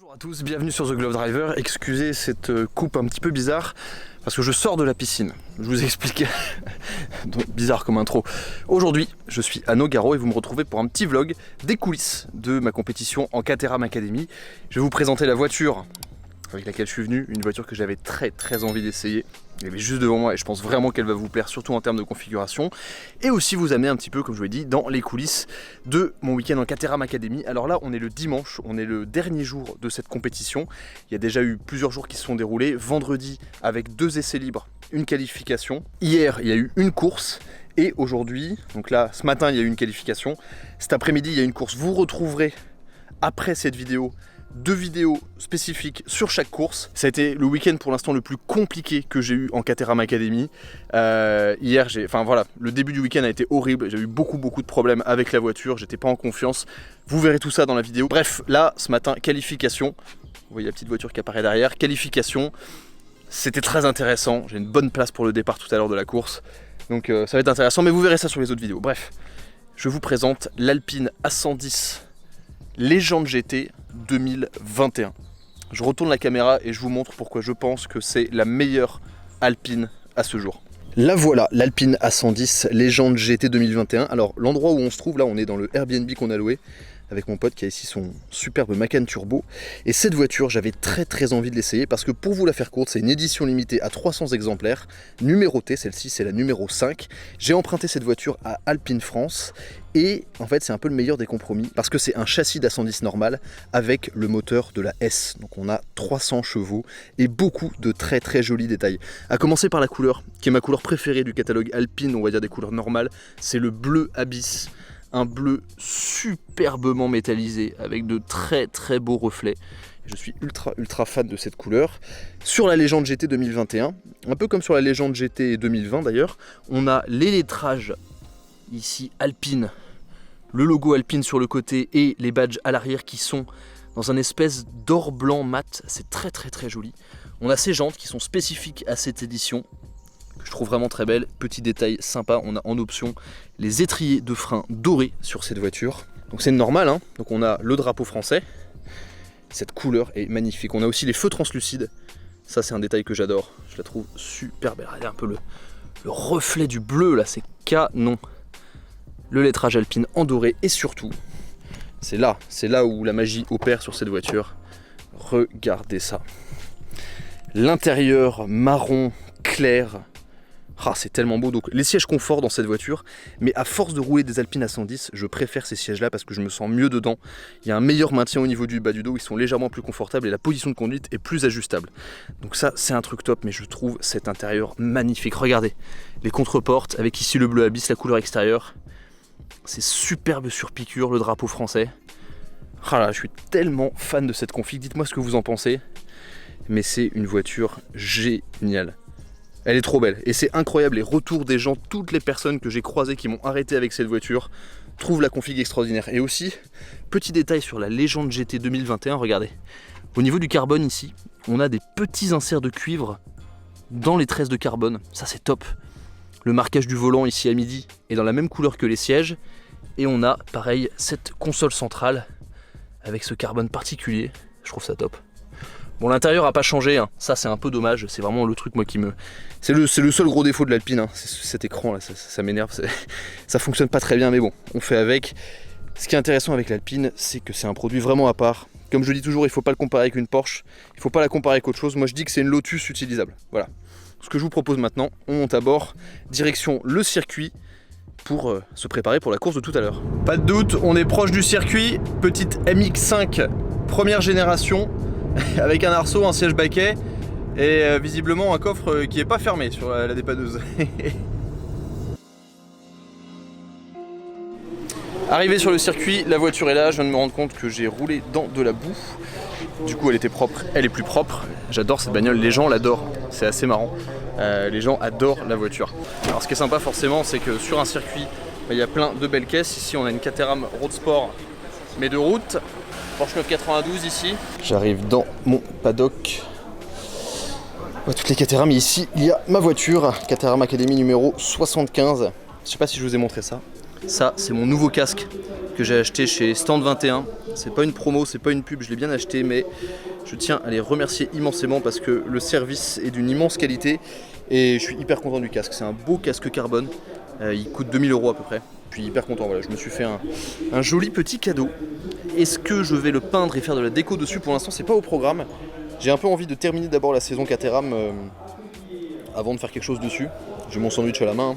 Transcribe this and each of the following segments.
Bonjour à tous, bienvenue sur The Glove Driver. Excusez cette coupe un petit peu bizarre parce que je sors de la piscine. Je vous explique. Bizarre comme intro. Aujourd'hui, je suis à Nogaro et vous me retrouvez pour un petit vlog des coulisses de ma compétition en Caterham Academy. Je vais vous présenter la voiture avec laquelle je suis venu, une voiture que j'avais très envie d'essayer. Elle est juste devant moi et je pense vraiment qu'elle va vous plaire, surtout en termes de configuration. Et aussi vous amener un petit peu, comme je vous l'ai dit, dans les coulisses de mon week-end en Caterham Academy. Alors là, on est le dimanche, on est le dernier jour de cette compétition. Il y a déjà eu plusieurs jours qui se sont déroulés. Vendredi, avec 2 essais libres, une qualification. Hier, il y a eu une course. Et aujourd'hui, donc là, ce matin, il y a eu une qualification. Cet après-midi, il y a une course. Vous retrouverez, après cette vidéo, 2 vidéos spécifiques sur chaque course. Ça a été le week-end pour l'instant le plus compliqué que j'ai eu en Caterham Academy. Hier, le début du week-end a été horrible. J'ai eu beaucoup de problèmes avec la voiture. J'étais pas en confiance. Vous verrez tout ça dans la vidéo. Bref, là, ce matin, qualification. Vous voyez la petite voiture qui apparaît derrière. Qualification. C'était très intéressant. J'ai une bonne place pour le départ tout à l'heure de la course. Donc ça va être intéressant, mais vous verrez ça sur les autres vidéos. Bref, je vous présente l'Alpine A110 Légende GT 2021. Je retourne la caméra et je vous montre pourquoi je pense que c'est la meilleure Alpine à ce jour. La voilà, l'Alpine A110 Légende GT 2021. Alors l'endroit où on se trouve là, on est dans le Airbnb qu'on a loué avec mon pote qui a ici son superbe Macan Turbo. Et cette voiture, j'avais très envie de l'essayer parce que pour vous la faire courte, c'est une édition limitée à 300 exemplaires, numérotée, celle-ci c'est la numéro 5. J'ai emprunté cette voiture à Alpine France et en fait c'est un peu le meilleur des compromis parce que c'est un châssis d'A110 normal avec le moteur de la S. Donc on a 300 chevaux et beaucoup de très jolis détails. À commencer par la couleur, qui est ma couleur préférée du catalogue Alpine, on va dire des couleurs normales, c'est le bleu Abyss. Un bleu superbement métallisé avec de très beaux reflets. Je suis ultra fan de cette couleur. Sur la Légende GT 2021, un peu comme sur la Légende GT 2020 d'ailleurs, on a les lettrages ici Alpine, le logo Alpine sur le côté et les badges à l'arrière qui sont dans un espèce d'or blanc mat. C'est très joli. On a ces jantes qui sont spécifiques à cette édition, que je trouve vraiment très belle. Petit détail sympa, on a en option les étriers de frein dorés sur cette voiture. Donc c'est normal, hein. Donc on a le drapeau français. Cette couleur est magnifique. On a aussi les feux translucides. Ça c'est un détail que j'adore. Je la trouve super belle. Regardez un peu le reflet du bleu là, c'est canon. Le lettrage Alpine en doré et surtout, c'est là où la magie opère sur cette voiture. Regardez ça. L'intérieur marron clair. Ah, c'est tellement beau. Donc les sièges confort dans cette voiture, mais à force de rouler des Alpine A110, je préfère ces sièges là parce que je me sens mieux dedans. Il y a un meilleur maintien au niveau du bas du dos, ils sont légèrement plus confortables et la position de conduite est plus ajustable. Donc ça c'est un truc top, mais je trouve cet intérieur magnifique. Regardez les contreportes avec ici le bleu Abyss, la couleur extérieure. C'est superbe sur piqûre, le drapeau français. Ah là, je suis tellement fan de cette config, dites-moi ce que vous en pensez. Mais c'est une voiture géniale. Elle est trop belle et c'est incroyable les retours des gens, toutes les personnes que j'ai croisées qui m'ont arrêté avec cette voiture trouvent la config extraordinaire. Et aussi, petit détail sur la Légende GT 2021, regardez. Au niveau du carbone ici, on a des petits inserts de cuivre dans les tresses de carbone, ça c'est top. Le marquage du volant ici à midi est dans la même couleur que les sièges. Et on a pareil cette console centrale avec ce carbone particulier, je trouve ça top. Bon, l'intérieur n'a pas changé, hein. Ça c'est un peu dommage, c'est vraiment le truc moi qui me... C'est le seul gros défaut de l'Alpine, hein. Cet écran là, ça m'énerve, ça fonctionne pas très bien, mais bon, on fait avec. Ce qui est intéressant avec l'Alpine, c'est que c'est un produit vraiment à part. Comme je dis toujours, il ne faut pas le comparer avec une Porsche, il ne faut pas la comparer avec autre chose. Moi je dis que c'est une Lotus utilisable, voilà. Ce que je vous propose maintenant, on monte à bord, direction le circuit, pour se préparer pour la course de tout à l'heure. Pas de doute, on est proche du circuit, petite MX5 première génération, avec un arceau, un siège baquet et visiblement un coffre qui n'est pas fermé sur la dépanneuse. Arrivé sur le circuit, la voiture est là, je viens de me rendre compte que j'ai roulé dans de la boue. Du coup elle était propre, elle est plus propre. J'adore cette bagnole, les gens l'adorent, c'est assez marrant. Les gens adorent la voiture. Alors ce qui est sympa forcément, c'est que sur un circuit, il y a plein de belles caisses. Ici on a une Caterham Road Sport, mais de route. Porsche 992 ici. J'arrive dans mon paddock. Toutes les Caterham, ici il y a ma voiture, Caterham Academy numéro 75. Je sais pas si je vous ai montré ça. Ça, c'est mon nouveau casque que j'ai acheté chez Stand 21. C'est pas une promo, c'est pas une pub, je l'ai bien acheté, mais je tiens à les remercier immensément parce que le service est d'une immense qualité et je suis hyper content du casque. C'est un beau casque carbone, il coûte 2000 € à peu près. Je suis hyper content, voilà, je me suis fait un joli petit cadeau. Est-ce que je vais le peindre et faire de la déco dessus? Pour l'instant, c'est pas au programme. J'ai un peu envie de terminer d'abord la saison Caterham avant de faire quelque chose dessus. J'ai mon sandwich à la main.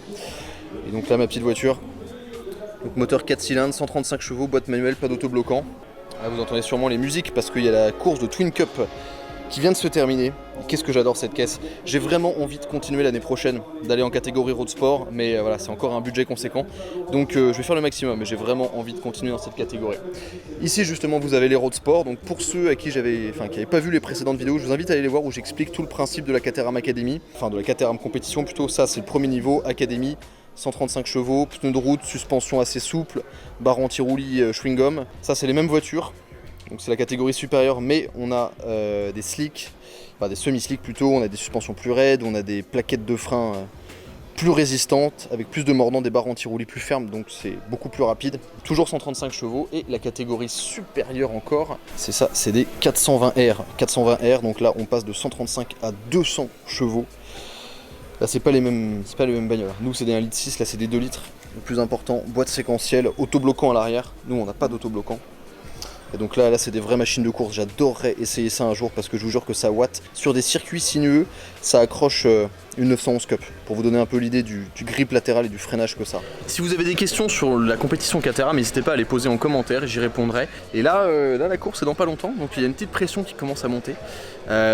Et donc là, ma petite voiture. Donc moteur 4 cylindres, 135 chevaux, boîte manuelle, pas d'autobloquant. Là, vous entendez sûrement les musiques parce qu'il y a la course de Twin Cup qui vient de se terminer. Qu'est-ce que j'adore cette caisse. J'ai vraiment envie de continuer l'année prochaine, d'aller en catégorie road sport, mais voilà, c'est encore un budget conséquent. Donc je vais faire le maximum, mais j'ai vraiment envie de continuer dans cette catégorie. Ici justement, vous avez les road sport. Donc pour ceux à qui qui n'avaient pas vu les précédentes vidéos, je vous invite à aller les voir où j'explique tout le principe de la Caterham Academy, enfin de la Caterham compétition plutôt. Ça, c'est le premier niveau, Academy. 135 chevaux, pneus de route, suspension assez souple, barre anti-roulis chewing-gum. Ça, c'est les mêmes voitures. Donc c'est la catégorie supérieure, mais on a des slicks, enfin des semi-slicks plutôt, on a des suspensions plus raides, on a des plaquettes de frein plus résistantes, avec plus de mordant, des barres anti-roulis plus fermes, donc c'est beaucoup plus rapide. Toujours 135 chevaux, et la catégorie supérieure encore, c'est ça, c'est des 420R. 420R, donc là on passe de 135 à 200 chevaux. Là c'est pas les mêmes bagnoles. Nous c'est des 1,6 litre, là c'est des 2 litres. Le plus important, boîte séquentielle, autobloquant à l'arrière. Nous on n'a pas d'autobloquant. Et donc là c'est des vraies machines de course. J'adorerais essayer ça un jour parce que je vous jure que ça watt. Sur des circuits sinueux, ça accroche une 911 Cup. Pour vous donner un peu l'idée du grip latéral et du freinage que ça. Si vous avez des questions sur la compétition Caterham, n'hésitez pas à les poser en commentaire, j'y répondrai. Et là, la course est dans pas longtemps, donc il y a une petite pression qui commence à monter.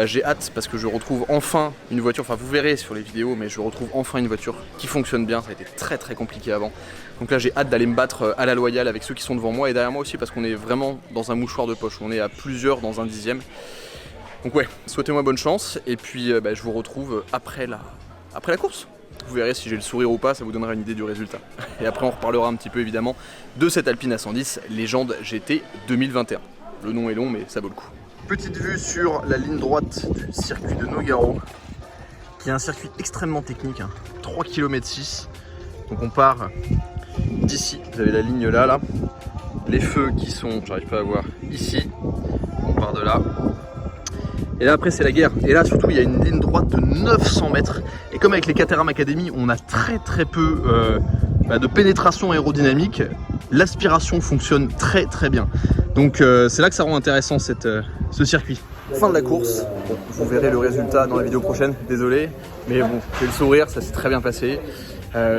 J'ai hâte parce que je retrouve enfin une voiture, enfin vous verrez sur les vidéos, mais je retrouve enfin une voiture qui fonctionne bien. Ça a été très très compliqué avant. Donc là j'ai hâte d'aller me battre à la loyale avec ceux qui sont devant moi et derrière moi aussi parce qu'on est vraiment dans un mouchoir de poche. On est à plusieurs dans un dixième. Donc ouais, souhaitez-moi bonne chance et puis je vous retrouve après la course. Vous verrez si j'ai le sourire ou pas, ça vous donnera une idée du résultat. Et après on reparlera un petit peu évidemment de cette Alpine A110 Légende GT 2021. Le nom est long mais ça vaut le coup. Petite vue sur la ligne droite du circuit de Nogaro, qui est un circuit extrêmement technique, hein. 3 km 6. Donc on part d'ici, vous avez la ligne là, les feux qui sont, j'arrive pas à voir, ici, on part de là. Et là après c'est la guerre, et là surtout il y a une ligne droite de 900 mètres, et comme avec les Caterham Academy on a très peu de pénétration aérodynamique, l'aspiration fonctionne très bien. Donc c'est là que ça rend intéressant ce circuit. Fin de la course, bon, vous verrez le résultat dans la vidéo prochaine, désolé, mais bon, j'ai le sourire, ça s'est très bien passé.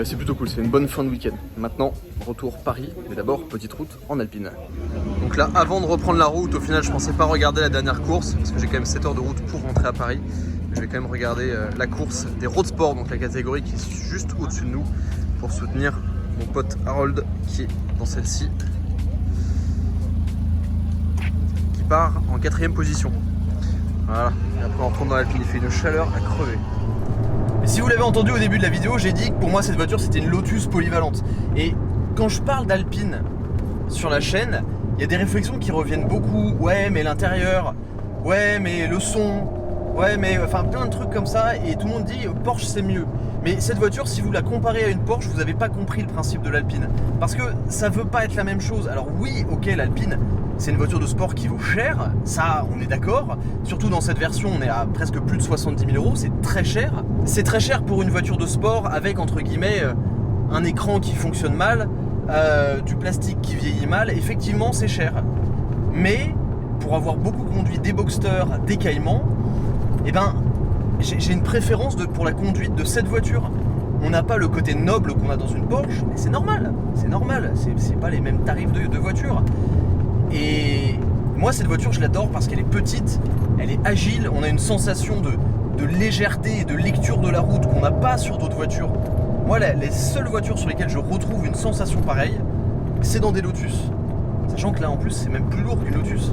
C'est plutôt cool, c'est une bonne fin de week-end. Maintenant, retour Paris, mais d'abord, petite route en Alpine. Donc là, avant de reprendre la route, au final, je pensais pas regarder la dernière course, parce que j'ai quand même 7 heures de route pour rentrer à Paris. Je vais quand même regarder la course des road sport, donc la catégorie qui est juste au-dessus de nous, pour soutenir mon pote Harold, qui est dans celle-ci, qui part en 4ème position. Voilà, et après on retourne dans l'Alpine, il fait une chaleur à crever. Et si vous l'avez entendu au début de la vidéo, j'ai dit que pour moi cette voiture c'était une Lotus polyvalente. Et quand je parle d'Alpine sur la chaîne, il y a des réflexions qui reviennent beaucoup. Ouais mais l'intérieur, ouais mais le son, ouais mais enfin plein de trucs comme ça. Et tout le monde dit Porsche c'est mieux. Mais cette voiture, si vous la comparez à une Porsche, vous n'avez pas compris le principe de l'Alpine. Parce que ça veut pas être la même chose. Alors oui, ok, l'Alpine, c'est une voiture de sport qui vaut cher, ça on est d'accord. Surtout dans cette version, on est à presque plus de 70 000 €, c'est très cher. C'est très cher pour une voiture de sport avec entre guillemets un écran qui fonctionne mal, du plastique qui vieillit mal, effectivement c'est cher. Mais pour avoir beaucoup conduit des Boxster, des Cayman, eh ben j'ai une préférence pour la conduite de cette voiture. On n'a pas le côté noble qu'on a dans une Porsche, mais c'est normal, c'est pas les mêmes tarifs de voiture. Et moi cette voiture je l'adore parce qu'elle est petite, elle est agile, on a une sensation de légèreté et de lecture de la route qu'on n'a pas sur d'autres voitures. Moi les seules voitures sur lesquelles je retrouve une sensation pareille, c'est dans des Lotus. Sachant que là en plus c'est même plus lourd qu'une Lotus.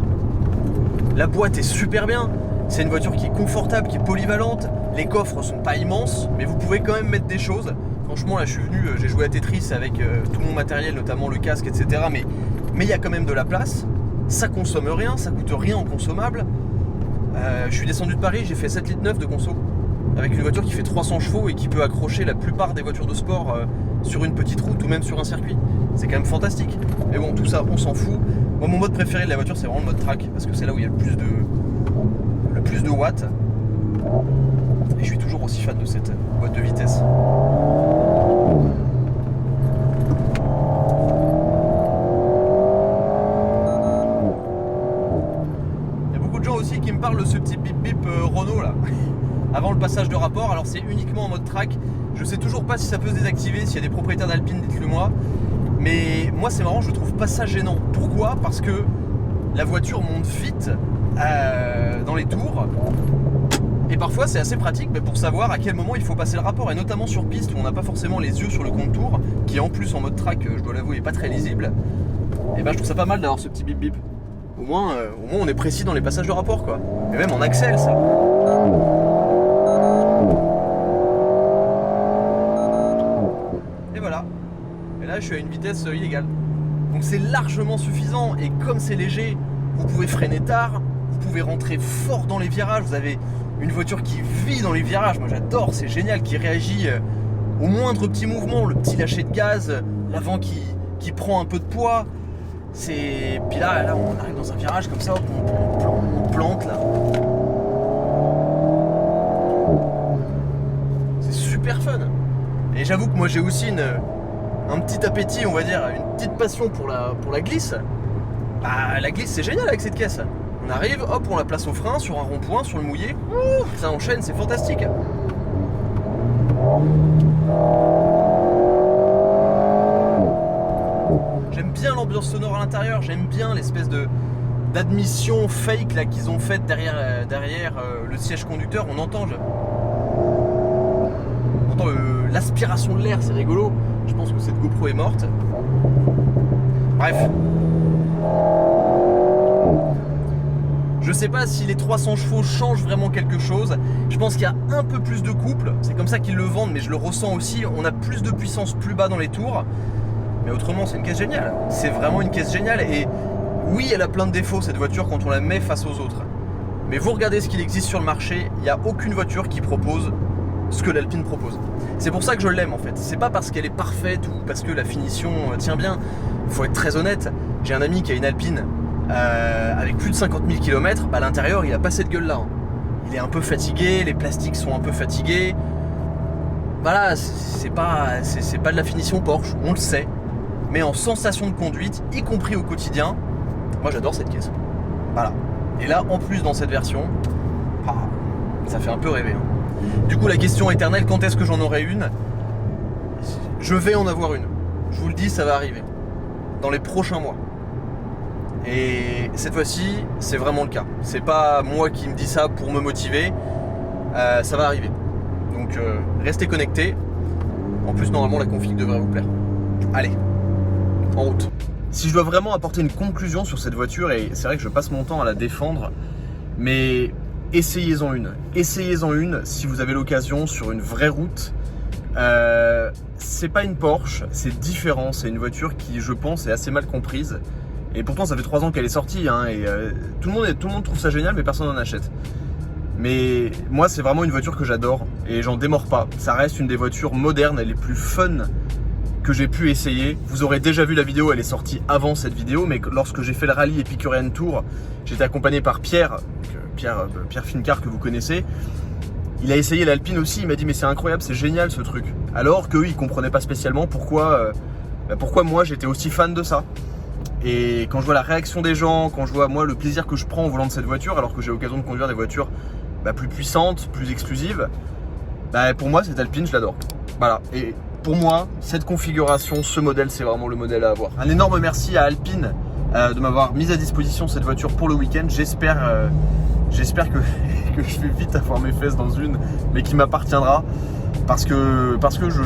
La boîte est super bien, c'est une voiture qui est confortable, qui est polyvalente, les coffres sont pas immenses, mais vous pouvez quand même mettre des choses. Franchement là je suis venu, j'ai joué à Tetris avec tout mon matériel, notamment le casque, etc. Mais il y a quand même de la place, ça consomme rien, ça coûte rien en consommable. Je suis descendu de Paris, j'ai fait 7,9 litres de conso, avec une voiture qui fait 300 chevaux et qui peut accrocher la plupart des voitures de sport sur une petite route ou même sur un circuit. C'est quand même fantastique. Mais bon, tout ça, on s'en fout. Moi, mon mode préféré de la voiture, c'est vraiment le mode track, parce que c'est là où il y a le plus de watts. Et je suis toujours aussi fan de cette boîte de vitesse. Il y a beaucoup de gens aussi qui me parlent de ce petit bip bip Renault là, avant le passage de rapport. Alors c'est uniquement en mode track. Je sais toujours pas si ça peut se désactiver. S'il y a des propriétaires d'Alpine, dites-le moi. Mais moi c'est marrant, je trouve pas ça gênant. Pourquoi ? Parce que la voiture monte vite dans les tours. Et parfois c'est assez pratique pour savoir à quel moment il faut passer le rapport. Et notamment sur piste où on n'a pas forcément les yeux sur le compte-tour, qui en plus en mode track, je dois l'avouer, est pas très lisible. Et ben je trouve ça pas mal d'avoir ce petit bip bip. Au moins on est précis dans les passages de rapport quoi. Et même en accèle ça. Et voilà. Et là je suis à une vitesse illégale. Donc c'est largement suffisant. Et comme c'est léger, vous pouvez freiner tard, vous pouvez rentrer fort dans les virages. Vous avez une voiture qui vit dans les virages. Moi j'adore, c'est génial, qui réagit au moindre petit mouvement, le petit lâcher de gaz, l'avant qui prend un peu de poids. Puis là on arrive dans un virage comme ça, on plante là. C'est super fun. Et j'avoue que moi j'ai aussi un petit appétit, on va dire, une petite passion pour la glisse. Bah la glisse c'est génial avec cette caisse. On arrive, hop, on la place au frein, sur un rond-point, sur le mouillé. Ça enchaîne, c'est fantastique. J'aime bien l'ambiance sonore à l'intérieur, j'aime bien l'espèce d'admission fake là qu'ils ont faite derrière le siège conducteur. On entend l'aspiration de l'air, c'est rigolo. Je pense que cette GoPro est morte. Bref. Je sais pas si les 300 chevaux changent vraiment quelque chose. Je pense qu'il y a un peu plus de couple. C'est comme ça qu'ils le vendent, mais je le ressens aussi. On a plus de puissance plus bas dans les tours. Mais autrement, c'est une caisse géniale. C'est vraiment une caisse géniale. Et oui, elle a plein de défauts, cette voiture, quand on la met face aux autres. Mais vous regardez ce qu'il existe sur le marché. Il n'y a aucune voiture qui propose ce que l'Alpine propose. C'est pour ça que je l'aime en fait. C'est pas parce qu'elle est parfaite ou parce que la finition tient bien. Il faut être très honnête. J'ai un ami qui a une Alpine avec plus de 50 000 km, à l'intérieur il a pas cette gueule là. Il est un peu fatigué, les plastiques sont un peu fatigués. Voilà, c'est pas de la finition Porsche, on le sait. Mais en sensation de conduite, y compris au quotidien, moi j'adore cette caisse. Voilà. Et là en plus dans cette version, ça fait un peu rêver. Du coup la question éternelle, quand est-ce que j'en aurai une ? Je vais en avoir une. Je vous le dis, ça va arriver. Dans les prochains mois. Et cette fois-ci, c'est vraiment le cas. C'est pas moi qui me dis ça pour me motiver. Ça va arriver. Donc restez connectés. En plus, normalement, la config devrait vous plaire. Allez, en route. Si je dois vraiment apporter une conclusion sur cette voiture, et c'est vrai que je passe mon temps à la défendre, mais essayez-en une. Essayez-en une si vous avez l'occasion sur une vraie route. C'est pas une Porsche, c'est différent. C'est une voiture qui, je pense, est assez mal comprise. Et pourtant ça fait 3 ans qu'elle est sortie et tout le monde trouve ça génial mais personne n'en achète. Mais moi c'est vraiment une voiture que j'adore et j'en démords pas. Ça reste une des voitures modernes et les plus fun que j'ai pu essayer. Vous aurez déjà vu la vidéo, elle est sortie avant cette vidéo, mais lorsque j'ai fait le rallye Epicurean Tour, j'étais accompagné par Pierre Fincar que vous connaissez. Il a essayé l'Alpine aussi, il m'a dit mais c'est incroyable, c'est génial ce truc. Alors qu'eux ils comprenaient pas spécialement pourquoi moi j'étais aussi fan de ça. Et quand je vois la réaction des gens, quand je vois moi le plaisir que je prends au volant de cette voiture, alors que j'ai l'occasion de conduire des voitures plus puissantes, plus exclusives, pour moi cette Alpine je l'adore. Voilà, et pour moi cette configuration, ce modèle c'est vraiment le modèle à avoir. Un énorme merci à Alpine de m'avoir mis à disposition cette voiture pour le week-end. J'espère que je vais vite avoir mes fesses dans une, mais qui m'appartiendra parce que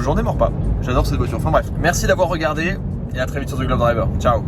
j'en démords pas. J'adore cette voiture. Enfin bref, merci d'avoir regardé et à très vite sur The Glove Driver. Ciao.